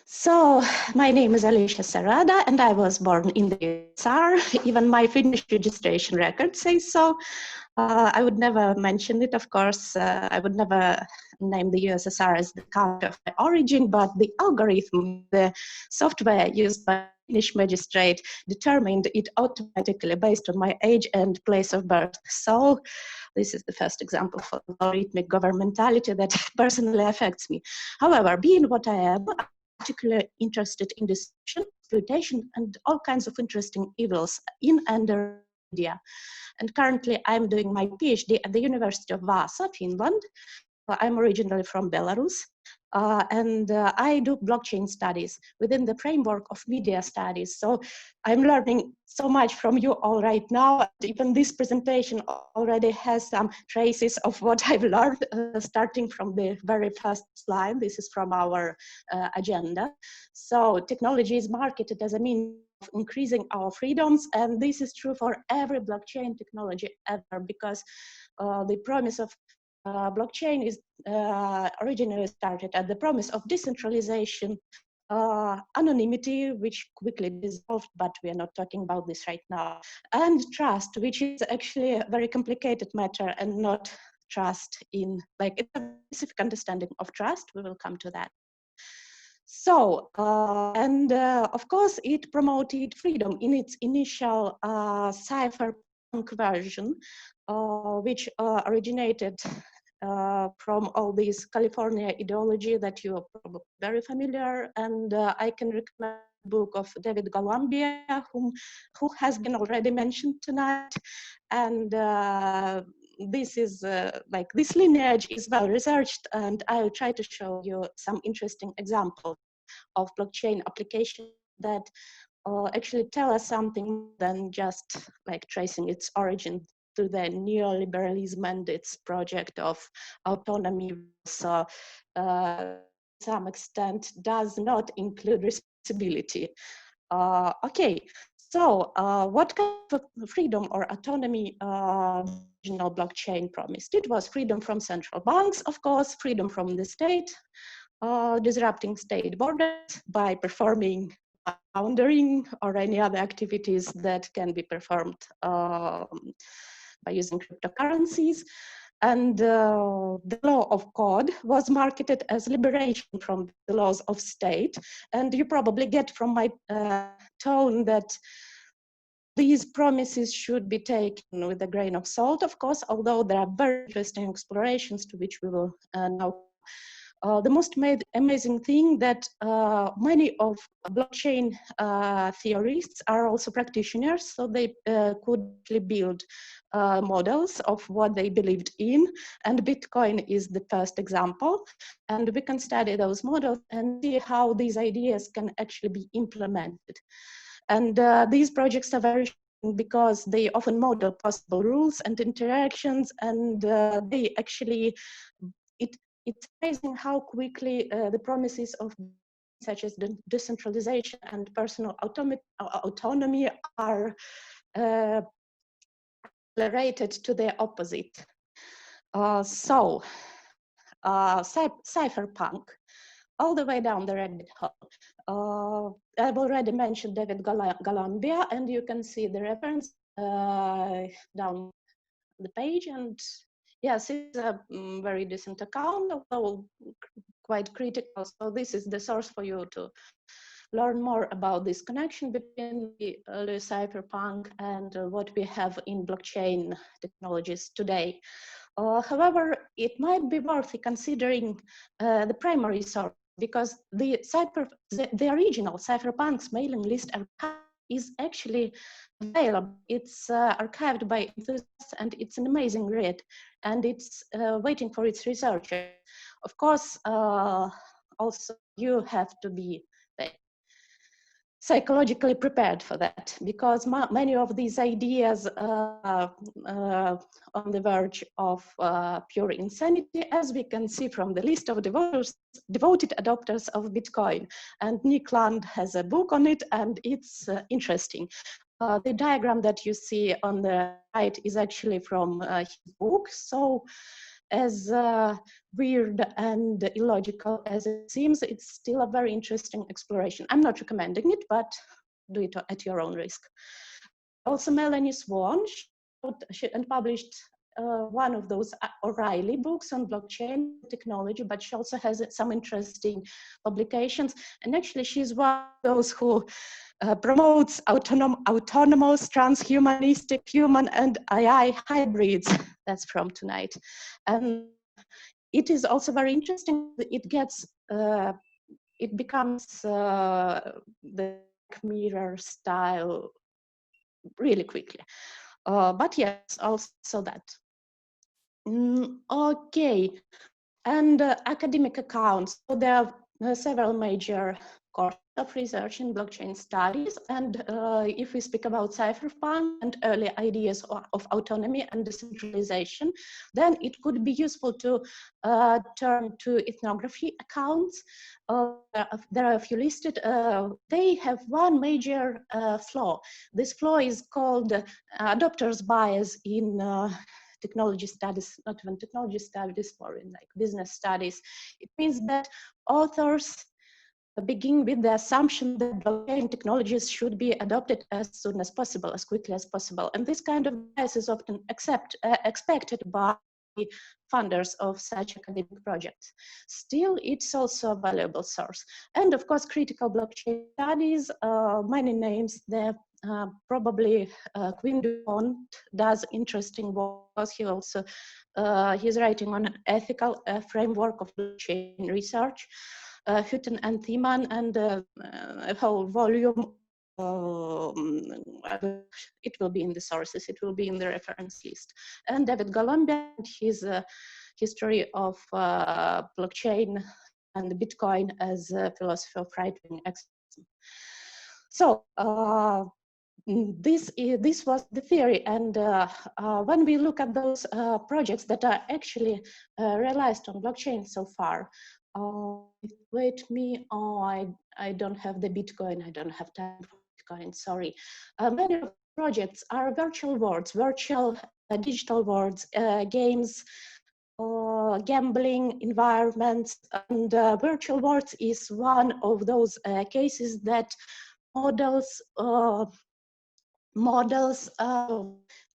So, my name is Alesja Serada, and I was born in the USSR. Even my Finnish registration record says so. I would never mention it, of course. I would never name the USSR as the country of my origin, but the algorithm, the software used by Finnish magistrate determined it automatically based on my age and place of birth. So, this is the first example for algorithmic governmentality that personally affects me. However, being what I am, particularly interested in deception, exploitation, and all kinds of interesting evils in and around media. And currently, I'm doing my PhD at the University of Vaasa, Finland. I'm originally from Belarus, and I do blockchain studies within the framework of media studies. So I'm learning so much from you all right now. Even this presentation already has some traces of what I've learned, starting from the very first slide. This is from our agenda. So technology is marketed as a means of increasing our freedoms, and this is true for every blockchain technology ever, because the promise of blockchain is originally started at the promise of decentralization, anonymity, which quickly dissolved, but we are not talking about this right now, and trust, which is actually a very complicated matter and not trust in, like, it's a specific understanding of trust. We will come to that. So, of course, it promoted freedom in its initial cypherpunk version, which originated from all this California ideology that you are probably very familiar. And I can recommend the book of David Galambia, who has been already mentioned tonight. And this is like, this lineage is well researched, and I'll try to show you some interesting examples of blockchain application that actually tell us something than just like tracing its origin to the neoliberalism and its project of autonomy. So to some extent does not include responsibility. Okay, so what kind of freedom or autonomy original blockchain promised? It was freedom from central banks, of course, freedom from the state, disrupting state borders by performing laundering or any other activities that can be performed by using cryptocurrencies. And the law of code was marketed as liberation from the laws of state. And you probably get from my tone that these promises should be taken with a grain of salt, of course, although there are very interesting explorations to which we will now. The most amazing thing that many of blockchain theorists are also practitioners, so they could build models of what they believed in, and Bitcoin is the first example. And we can study those models and see how these ideas can actually be implemented. And these projects are very because they often model possible rules and interactions, and they actually, it's amazing how quickly the promises of such as decentralization and personal autonomy are accelerated to their opposite. Cypherpunk, all the way down the rabbit hole. I've already mentioned David Galambia, and you can see the reference down the page. And yes, it's a very decent account, although quite critical. So this is the source for you to learn more about this connection between the early cypherpunk and what we have in blockchain technologies today. However, it might be worth considering the primary source, because the original cypherpunks mailing list archive is actually available. It's archived by enthusiasts, and it's an amazing read, and it's waiting for its researchers. Of course, also you have to be psychologically prepared for that, because many of these ideas are on the verge of pure insanity, as we can see from the list of devoted adopters of Bitcoin. And Nick Land has a book on it, and it's interesting. The diagram that you see on the right is actually from his book. So as weird and illogical as it seems, it's still a very interesting exploration. I'm not recommending it, but do it at your own risk. Also, Melanie Swan, she published one of those O'Reilly books on blockchain technology, but she also has some interesting publications. And actually, she's one of those who promotes autonomous, transhumanistic human and AI hybrids. That's from tonight. And it is also very interesting. It becomes the mirror style really quickly. But yes, also that. Okay, and academic accounts. So there are several major courses of research in blockchain studies. And if we speak about cypherpunk and early ideas of autonomy and decentralization, then it could be useful to turn to ethnography accounts. There are a few listed. They have one major flaw. This flaw is called adopter's bias in technology studies, not even technology studies, or in like business studies. It means that authors begin with the assumption that blockchain technologies should be adopted as soon as possible, as quickly as possible. And this kind of bias is often expected by funders of such academic projects. Still, it's also a valuable source. And of course, critical blockchain studies, many names there. Probably Quinn Dumont does interesting work because he also he's writing on an ethical framework of blockchain research. Hütten and Thiemann, and a whole volume. It will be in the sources, it will be in the reference list. And David Golombia and his history of blockchain and Bitcoin as a philosophy of right-wing extremism. So this was the theory, and when we look at those projects that are actually realized on blockchain so far, wait me, I don't have the Bitcoin, I don't have time for Bitcoin, sorry. Many of the projects are virtual worlds, virtual digital worlds, games, gambling environments, and virtual worlds is one of those cases that models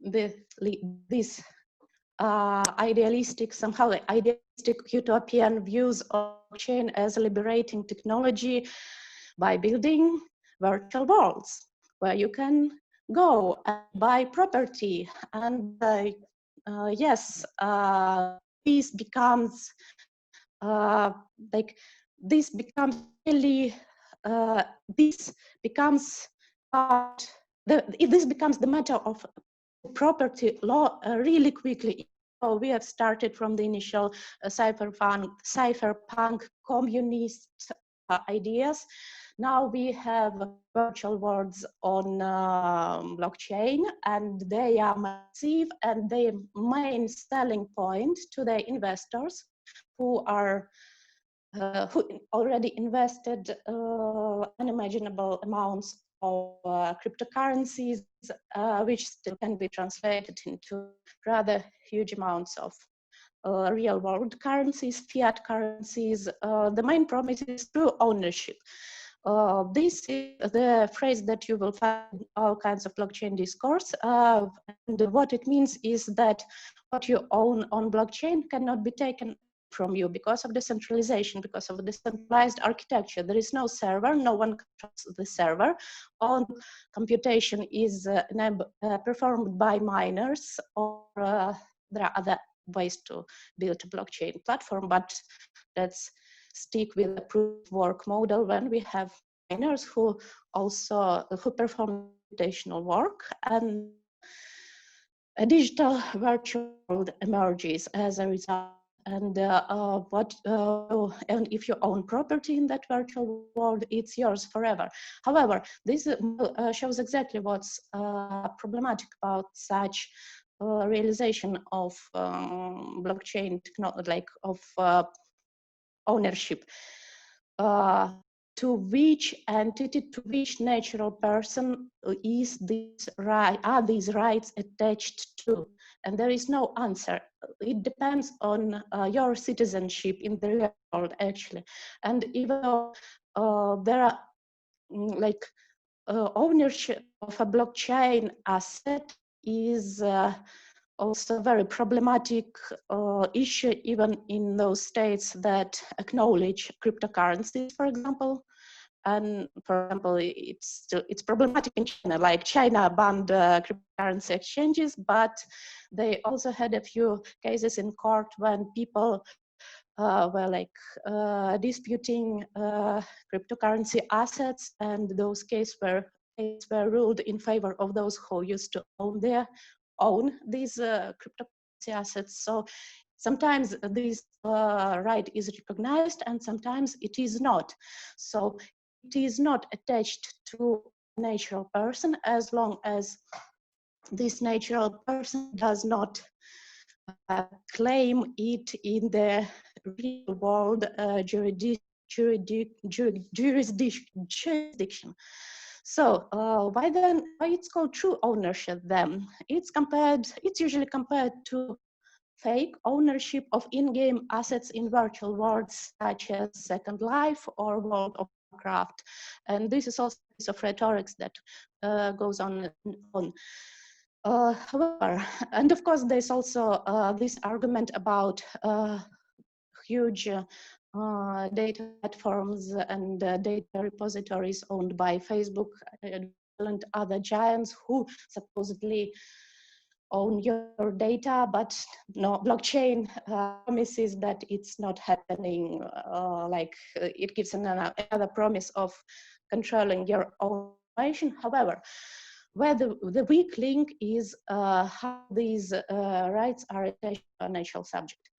this idealistic, somehow idealistic utopian views of blockchain as a liberating technology by building virtual worlds where you can go and buy property. And yes, this becomes this becomes really this becomes this becomes the matter of property law really quickly. So we have started from the initial cypherpunk communist ideas. Now we have virtual worlds on blockchain, and they are massive, and their main selling point to the investors who are who already invested unimaginable amounts of cryptocurrencies, which still can be translated into rather huge amounts of real world currencies, fiat currencies. The main promise is true ownership. This is the phrase that you will find in all kinds of blockchain discourse. And what it means is that what you own on blockchain cannot be taken from you because of decentralization, because of the decentralized architecture. There is no server, no one controls the server. All computation is performed by miners, or there are other ways to build a blockchain platform, but let's stick with the proof of work model when we have miners who also perform computational work, and a digital virtual world emerges as a result. And and if you own property in that virtual world, it's yours forever. However, this shows exactly what's problematic about such realization of blockchain technology, like of ownership. to which entity, to which natural person is this right, are these rights attached to? And there is no answer. It depends on your citizenship in the real world, actually. And even though there are like ownership of a blockchain asset is also very problematic issue, even in those states that acknowledge cryptocurrencies, for example. And for example, it's problematic in China. Like China banned cryptocurrency exchanges, but they also had a few cases in court when people were like disputing cryptocurrency assets, and those cases were ruled in favor of those who used to own these cryptocurrency assets. So sometimes this right is recognized and sometimes it is not. So it is not attached to a natural person as long as this natural person does not claim it in the real world jurisdiction. So why it's called true ownership then? It's usually compared to fake ownership of in-game assets in virtual worlds such as Second Life or World of Warcraft. And this is also a piece of rhetoric that goes on and on. However, and of course, there's also this argument about huge data platforms and data repositories owned by Facebook and other giants who supposedly own your data, but no, blockchain promises that it's not happening. It gives another promise of controlling your own information. However, where the weak link is how these rights are attached to a natural subject.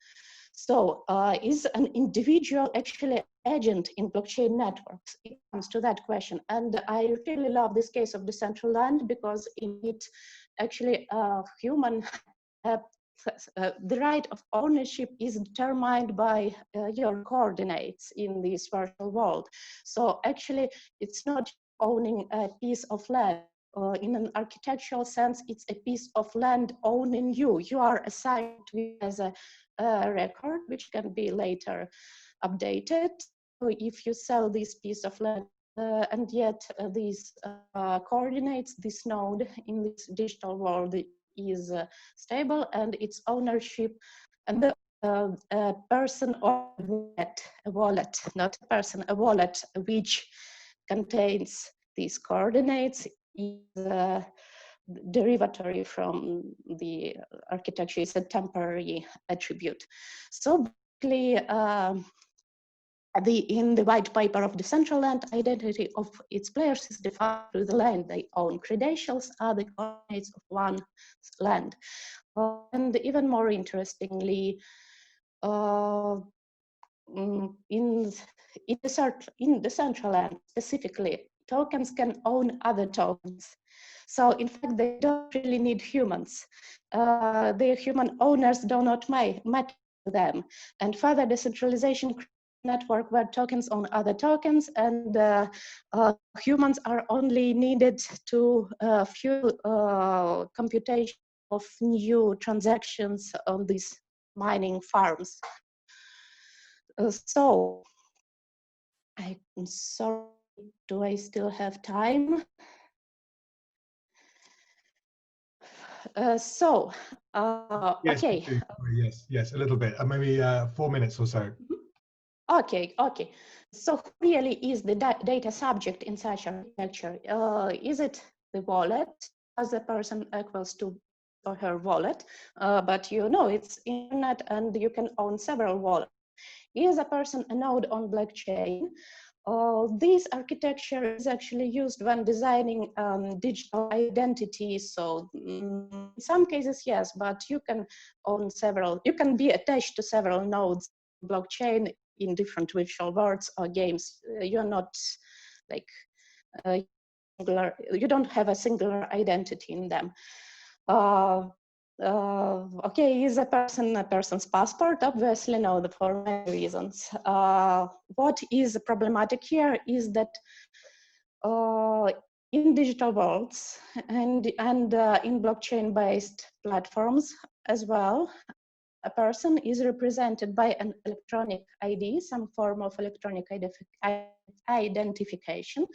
So is an individual actually agent in blockchain networks? It comes to that question. And I really love this case of Decentraland because in it actually human the right of ownership is determined by your coordinates in this virtual world. So actually it's not owning a piece of land. In an architectural sense, it's a piece of land owning you. You are assigned to it as a record, which can be later updated. So if you sell this piece of land, and yet these coordinates, this node in this digital world is stable, and its ownership, and the person or a wallet, not a person, a wallet which contains these coordinates is derivatory from the architecture, is a temporary attribute. So basically, in the white paper of Decentraland, identity of its players is defined through the land they own. Credentials are the coordinates of one's land. And even more interestingly, in Decentraland specifically, tokens can own other tokens. So in fact, they don't really need humans. Their human owners do not matter to them. And further decentralization network where tokens own other tokens, and humans are only needed to fuel computation of new transactions on these mining farms. So, I'm sorry, do I still have time? Yes, okay. yes, a little bit, maybe 4 minutes or so. Okay. So who really is the data subject in such architecture? Is it the wallet as a person equals to or her wallet? But you know it's internet and you can own several wallets. Is a person a node on blockchain? This architecture is actually used when designing digital identities. So in some cases, yes, but you can own several, you can be attached to several nodes blockchain in different virtual worlds or games. You're not like, you don't have a singular identity in them. Okay, is a person's passport? Obviously, no, for many reasons. What is problematic here is that in digital worlds and in blockchain-based platforms as well, a person is represented by an electronic ID, some form of electronic identification.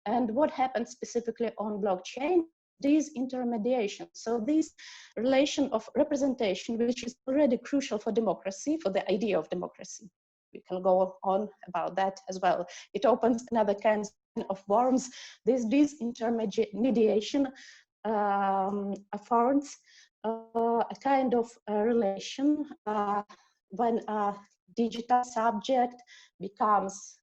And what happens specifically on blockchain? This intermediation. So this relation of representation, which is already crucial for democracy, for the idea of democracy. We can go on about that as well. It opens another kind of worms. This intermediation affords a kind of relation when a digital subject becomes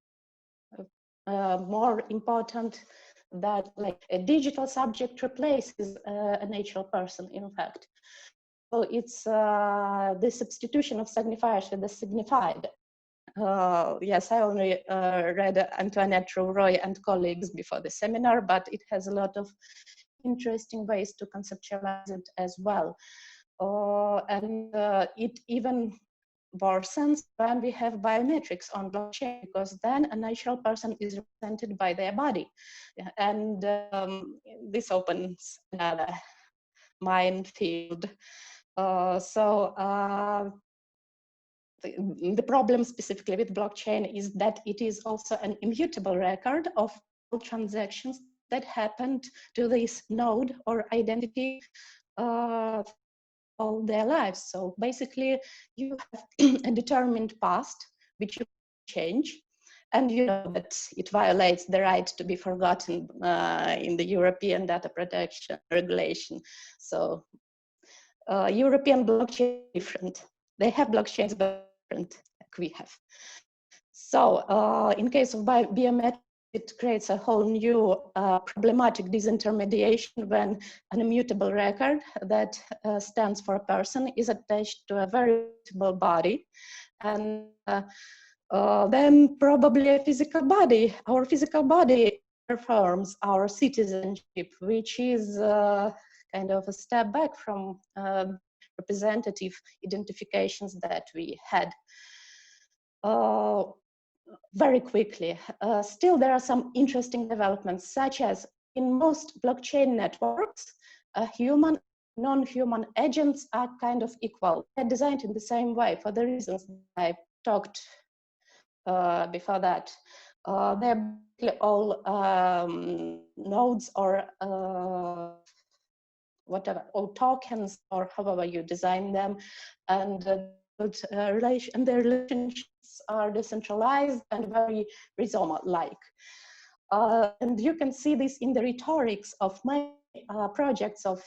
more important, that like a digital subject replaces a natural person, in fact. So it's the substitution of signifiers with the signified. Yes, I only read Antoinette Roy and colleagues before the seminar, but it has a lot of interesting ways to conceptualize it as well. And it even worsens when we have biometrics on blockchain, because then a natural person is represented by their body. And this opens another minefield. The problem specifically with blockchain is that it is also an immutable record of all transactions that happened to this node or identity all their lives. So basically, you have a determined past, which you change, and you know that it violates the right to be forgotten in the European data protection regulation. So European blockchain is different. They have blockchains, but different like we have. So in case of biometrics, it creates a whole new problematic disintermediation when an immutable record that stands for a person is attached to a very immutable body. And then probably a physical body, our physical body performs our citizenship, which is kind of a step back from representative identifications that we had. Very quickly. Still, there are some interesting developments, such as in most blockchain networks, human, non-human agents are kind of equal. They're designed in the same way for the reasons I talked before that. They're all nodes or whatever, or tokens, or however you design them, and their relationships are decentralized and very rhizoma-like. And you can see this in the rhetorics of many projects of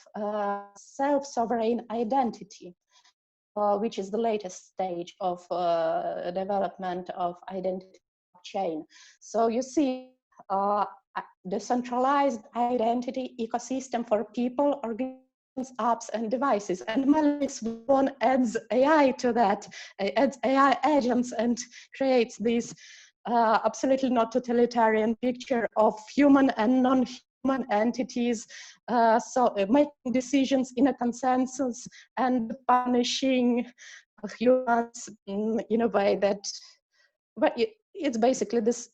self-sovereign identity, which is the latest stage of development of identity blockchain. So you see decentralized identity ecosystem for people, organizations, apps, and devices. And Malik's one adds AI to that, adds AI agents and creates this absolutely not totalitarian picture of human and non-human entities, making decisions in a consensus and punishing humans in a way that, well, it's basically this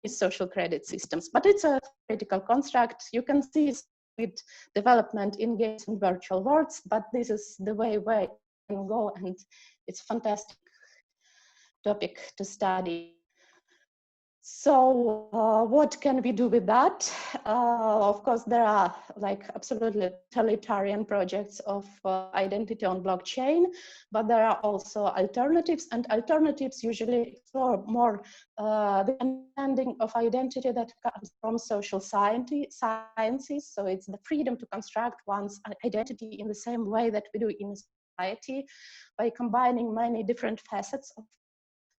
social credit systems, but it's a critical construct. You can see with development in games and virtual worlds, but this is the way where it can go, and it's a fantastic topic to study. So what can we do with that? Of course, there are like absolutely totalitarian projects of identity on blockchain, but there are also alternatives, and alternatives usually explore more the understanding of identity that comes from social sciences. So it's the freedom to construct one's identity in the same way that we do in society, by combining many different facets of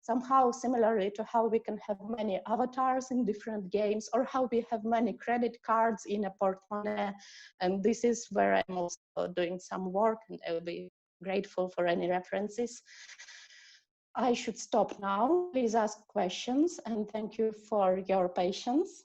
somehow similarly to how we can have many avatars in different games, or how we have many credit cards in a portfolio. And this is where I'm also doing some work, and I will be grateful for any references. I should stop now. Please ask questions, and thank you for your patience.